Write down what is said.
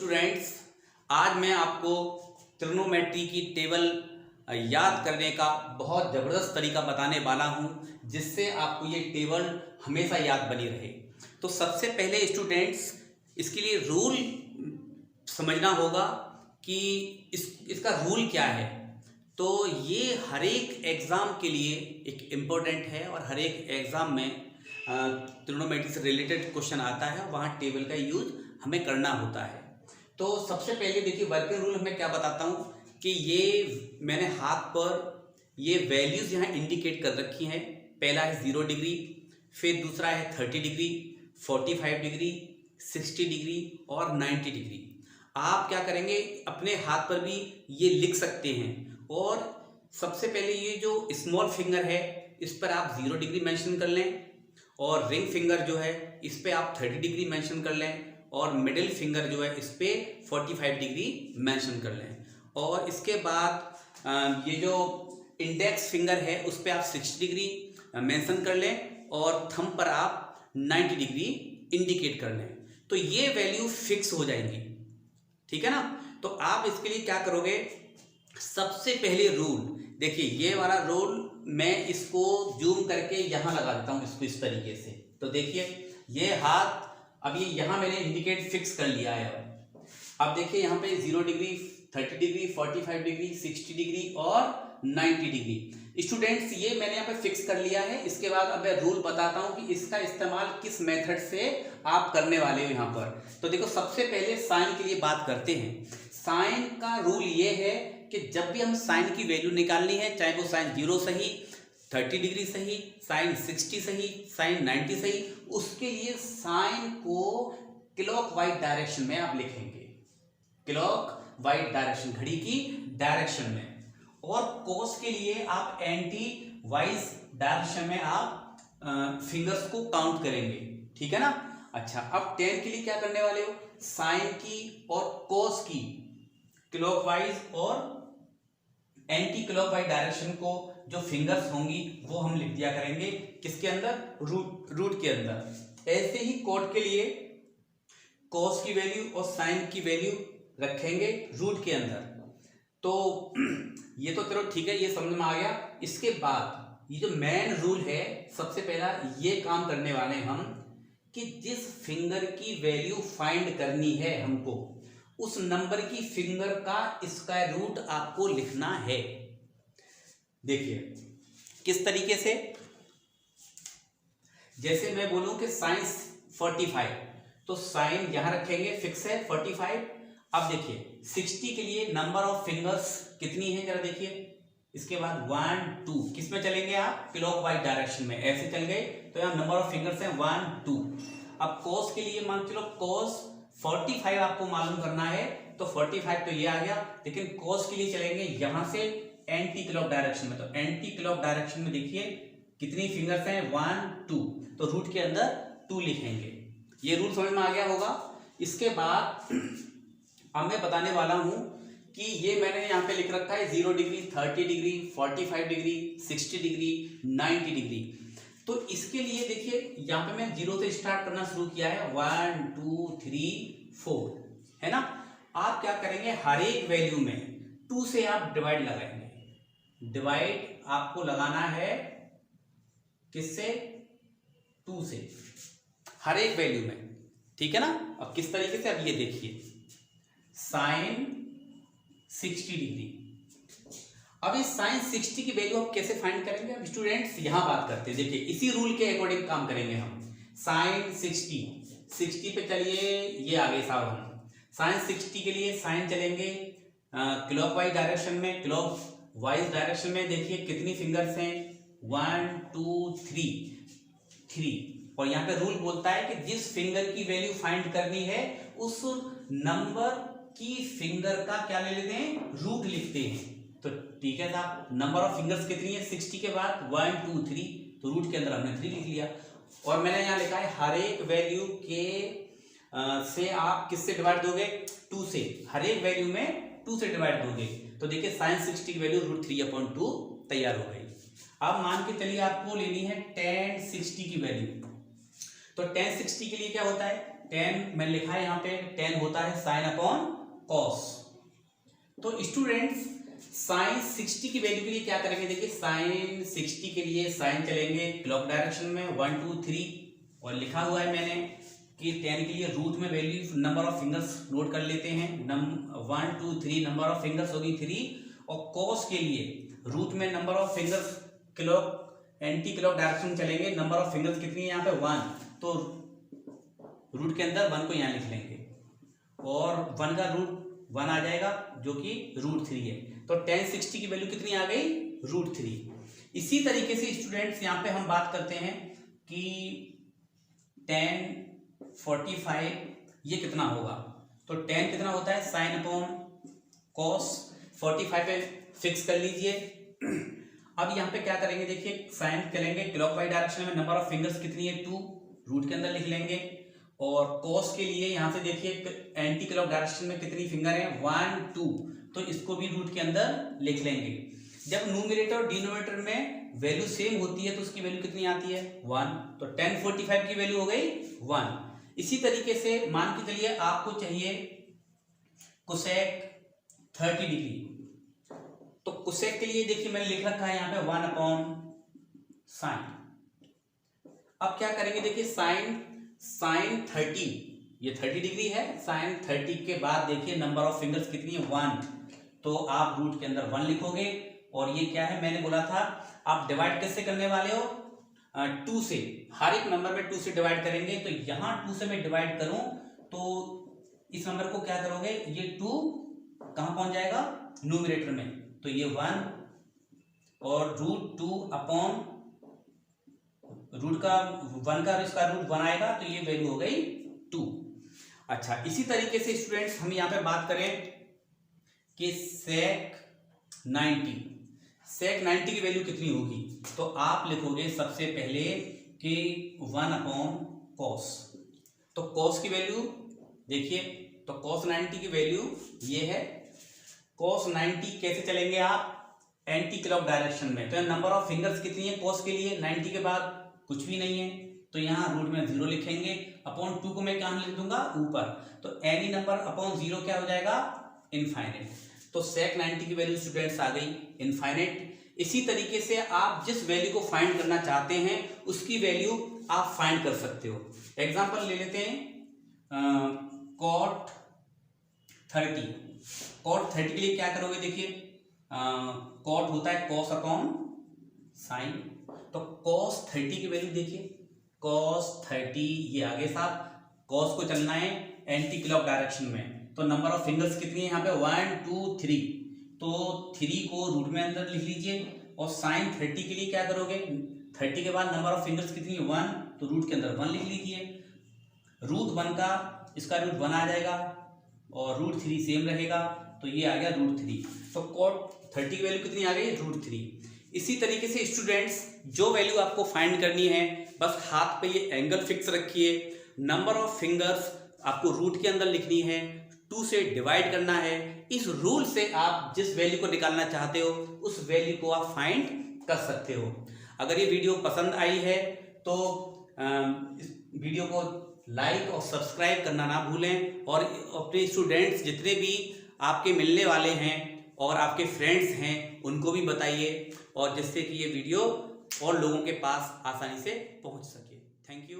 Students, आज मैं आपको ट्रिग्नोमेट्री की टेबल याद करने का बहुत ज़बरदस्त तरीका बताने वाला हूं, जिससे आपको ये टेबल हमेशा याद बनी रहे। तो सबसे पहले स्टूडेंट्स, इसके लिए रूल समझना होगा कि इसका रूल क्या है। तो ये हर एक एग्ज़ाम के लिए एक इम्पोर्टेंट है और हर एक एग्ज़ाम में ट्रिग्नोमेट्री से रिलेटेड क्वेश्चन आता है, वहाँ टेबल का यूज हमें करना होता है। तो सबसे पहले देखिए, वर्किंग रूल मैं क्या बताता हूँ कि ये मैंने हाथ पर ये वैल्यूज़ यहाँ इंडिकेट कर रखी हैं। पहला है 0 डिग्री, फिर दूसरा है 30 डिग्री, 45 डिग्री, 60 डिग्री और 90 डिग्री। आप क्या करेंगे, अपने हाथ पर भी ये लिख सकते हैं। और सबसे पहले ये जो स्मॉल फिंगर है, इस पर आप 0 डिग्री मेंशन कर लें, और रिंग फिंगर जो है इस पे आप 30 डिग्री मेंशन कर लें, और मिडिल फिंगर जो है इस पे 45 डिग्री मेंशन कर लें। और इसके बाद ये जो इंडेक्स फिंगर है उस पे आप 60 डिग्री मेंशन कर लें, और थंब पर आप 90 डिग्री इंडिकेट कर लें। तो ये वैल्यू फिक्स हो जाएंगी, ठीक है ना। तो आप इसके लिए क्या करोगे, सबसे पहले रूल देखिए, ये वाला रूल मैं इसको जूम करके यहाँ लगा देता हूँ, इसको इस तरीके से। तो देखिए, ये हाथ अभी यहाँ मैंने इंडिकेट फिक्स कर लिया है। अब देखिए यहाँ पे 0 डिग्री, 30 डिग्री, 45 डिग्री, 60 डिग्री और 90 डिग्री। स्टूडेंट्स, ये मैंने यहाँ पे फिक्स कर लिया है। इसके बाद अब मैं रूल बताता हूँ कि इसका इस्तेमाल किस मेथड से आप करने वाले हो यहाँ पर। तो देखो, सबसे पहले साइन के लिए बात करते हैं। साइन का रूल ये है कि जब भी हम साइन की वैल्यू निकालनी है, चाहे वो साइन 0 सही, 30 डिग्री सही, साइन 60 सही, साइन 90 सही, उसके लिए साइन को क्लॉकवाइज डायरेक्शन में आप लिखेंगे, क्लॉकवाइज डायरेक्शन, घड़ी की डायरेक्शन में। और कोस के लिए आप एंटी वाइज डायरेक्शन में आप फिंगर्स को काउंट करेंगे, ठीक है ना। अच्छा, अब टेन के लिए क्या करने वाले हो, साइन की और कोस की क्लॉकवाइज और एंटी क्लॉकवाइज डायरेक्शन को जो फिंगर्स होंगी वो हम लिख दिया करेंगे किसके अंदर, रूट के अंदर। ऐसे ही कोट के लिए कोस की वैल्यू और साइन की वैल्यू रखेंगे रूट के अंदर। तो ये तो चलो ठीक है, ये समझ में आ गया। इसके बाद ये जो मेन रूल है, सबसे पहला ये काम करने वाले हम कि जिस फिंगर की वैल्यू फाइंड करनी है हमको, उस नंबर की फिंगर का स्क्वायर रूट आपको लिखना है। देखिए किस तरीके से, जैसे मैं बोलूं कि साइन 45, तो साइन यहां रखेंगे, फिक्स है 45। अब देखिए 60 के लिए नंबर ऑफ फिंगर्स कितनी है, जरा देखिए। इसके बाद 1 2 किस में चलेंगे आप, क्लॉकवाइज डायरेक्शन में, ऐसे चल गए तो यहाँ नंबर ऑफ फिंगर्स हैं 1 2। अब कोस के लिए मान चलो कोस 45 आपको मालूम करना है, तो 45 तो ये आ गया, लेकिन कोस के लिए चलेंगे यहां से एंटी क्लॉक डायरेक्शन में। तो एंटी क्लॉक डायरेक्शन में देखिए कितनी फिंगर्स हैं, 1 2, तो रूट के अंदर 2 लिखेंगे। ये रूल समझ में आ गया होगा। इसके बाद अब मैं बताने वाला हूं कि ये मैंने यहाँ पे लिख रखा है 0 degree, 30 degree, 45 degree, 60 degree, 90 degree. तो इसके लिए देखिए यहाँ पे मैं 0 से स्टार्ट करना शुरू किया है, 1 2 3 4, है ना। आप क्या करेंगे, हर एक वैल्यू में 2 से आप डिवाइड लगाएंगे। डिवाइड आपको लगाना है किससे, 2 से, हर एक वैल्यू में, ठीक है ना। अब किस तरीके से, अब ये देखिए साइन 60 डिग्री। अब इस साइन 60 की वैल्यू आप कैसे फाइंड करेंगे, अब स्टूडेंट्स यहां बात करते हैं। देखिए इसी रूल के अकॉर्डिंग काम करेंगे हम। साइन 60 पे चलिए, ये आगे साहब हम साइन 60 के लिए साइन चलेंगे क्लॉकवाइज डायरेक्शन में। क्लॉकवाइज डायरेक्शन में देखिए कितनी फिंगर्स हैं, 1 2 3। और यहाँ पे रूल बोलता है कि जिस फिंगर की वैल्यू फाइंड करनी है, उस नंबर की फिंगर का क्या ले लेते हैं, रूट लिखते हैं। तो ठीक है साहब, नंबर ऑफ फिंगर्स कितनी है 60 के बाद, 1 2 3, तो रूट के अंदर हमने 3 लिख लिया। और मैंने यहाँ लिखा है हर एक वैल्यू के से आप किससे डिवाइड दोगे, 2 से, हर एक वैल्यू में 2 से डिवाइड दोगे। तो देखिए साइन 60 की वैल्यू √3/2 तैयार हो गई। अब मान के चलिए आपको लेनी है tan 60 की वैल्यू। तो tan 60 के लिए क्या होता है, टेन मैंने लिखा है यहाँ पे, टेन होता है साइन अपॉन कॉस। तो स्टूडेंट्स साइन 60 की वैल्यू के लिए क्या करेंगे, देखिए साइन 60 के लिए साइन चलेंगे क्लॉक डायरेक्शन में 1 2 3, और लिखा हुआ है मैंने कि 10 के लिए रूट में value number of fingers note कर लेते हैं, 1 2 3 नंबर ऑफ फिंगर्स होगी 3, और कॉस के लिए रूट में number of fingers clock anti clock direction चलेंगे, नंबर ऑफ फिंगर्स कितनी है यहाँ पे 1, तो रूट के अंदर 1 को यहाँ लिख लेंगे और 1 का रूट 1 आ जाएगा जो कि √3 है। तो tan 60 की वैल्यू कितनी आ गई, √3। इसी तरीके से स्टूडेंट्स यहाँ पे हम बात करते हैं कि tan 45 ये कितना होगा, तो tan कितना होता है साइन अपॉन कॉस, 45 पे फिक्स कर लीजिए। अब यहाँ पे क्या करेंगे, देखिए साइन करेंगे क्लॉकवाइज डायरेक्शन में, नंबर ऑफ फिंगर्स कितनी है 2, रूट के अंदर लिख लेंगे, और कॉस के लिए यहाँ से देखिए एंटी क्लॉक डायरेक्शन में कितनी फिंगर है 1 2, तो इसको भी रूट के अंदर लिख लेंगे। जब न्यूमरेटर और डिनोमिनेटर में वैल्यू सेम होती है तो उसकी वैल्यू कितनी आती है 1, तो tan 45 की वैल्यू हो गई 1। इसी तरीके से मान के चलिए आपको चाहिए कोसेक 30 डिग्री, तो कोसेक के लिए देखिए मैंने लिख रखा है यहाँ पे 1 अपॉन साइन। अब क्या करेंगे, देखिए साइन 30 ये 30 डिग्री है, साइन 30 के बाद देखिए नंबर ऑफ फिंगर्स कितनी है 1, तो आप रूट के अंदर 1 लिखोगे, और ये क्या है मैंने बोला था आप डिवाइड कैसे करने वाले हो 2 से, हर एक नंबर में 2 से डिवाइड करेंगे, तो यहाँ 2 से मैं डिवाइड करूं तो इस नंबर को क्या करोगे, ये 2 कहां पहुंच जाएगा न्यूमरेटर में, तो ये 1 और √2 अपॉन रूट का 1 का इसका रूट 1 आएगा, तो ये वैल्यू हो गई 2। अच्छा, इसी तरीके से स्टूडेंट्स हम यहाँ पे बात करें कि सेक 90 की वैल्यू कितनी होगी, तो आप लिखोगे सबसे पहले कि 1 अपॉन कॉस, तो कॉस की वैल्यू देखिए, तो कॉस 90 की वैल्यू ये है, कॉस 90 कैसे चलेंगे आप एंटी क्लॉक डायरेक्शन में, तो नंबर ऑफ फिंगर्स कितनी है कॉस के लिए 90 के बाद कुछ भी नहीं है, तो यहाँ रूट में 0 लिखेंगे, अपॉन 2 को मैं कहाँ लिख दूंगा ऊपर, तो एनी नंबर अपॉन 0 क्या हो जाएगा इनफाइनाइट, तो सेक 90 की वैल्यू स्टूडेंट्स आ गई इनफाइनाइट। इसी तरीके से आप जिस वैल्यू को फाइंड करना चाहते हैं उसकी वैल्यू आप फाइंड कर सकते हो। एग्जांपल ले लेते हैं cot 30 के लिए क्या करोगे, देखिए cot होता है cos अपॉन साइन, तो cos 30 की वैल्यू देखिए cos 30 ये आगे साथ cos को चलना है एंटी क्लॉक डायरेक्शन में, तो नंबर ऑफ फिंगर्स कितनी है यहाँ पे 1 2 3, तो 3 को रूट में अंदर लिख लीजिए, और साइन 30 के लिए क्या करोगे 30 के बाद नंबर ऑफ फिंगर्स कितनी है 1, तो रूट के अंदर 1 लिख लीजिए, √1 का इसका रूट 1 आ जाएगा और √3 सेम रहेगा, तो ये आ गया √3, तो cot 30 की वैल्यू कितनी आ गई √3। इसी तरीके से स्टूडेंट्स जो वैल्यू आपको फाइंड करनी है बस हाथ पे ये एंगल फिक्स रखिए, नंबर ऑफ फिंगर्स आपको रूट के अंदर लिखनी है, 2 से डिवाइड करना है, इस रूल से आप जिस वैल्यू को निकालना चाहते हो उस वैल्यू को आप फाइंड कर सकते हो। अगर ये वीडियो पसंद आई है तो इस वीडियो को लाइक और सब्सक्राइब करना ना भूलें, और अपने स्टूडेंट्स जितने भी आपके मिलने वाले हैं और आपके फ्रेंड्स हैं उनको भी बताइए, और जिससे कि ये वीडियो और लोगों के पास आसानी से पहुंच सके। Thank you.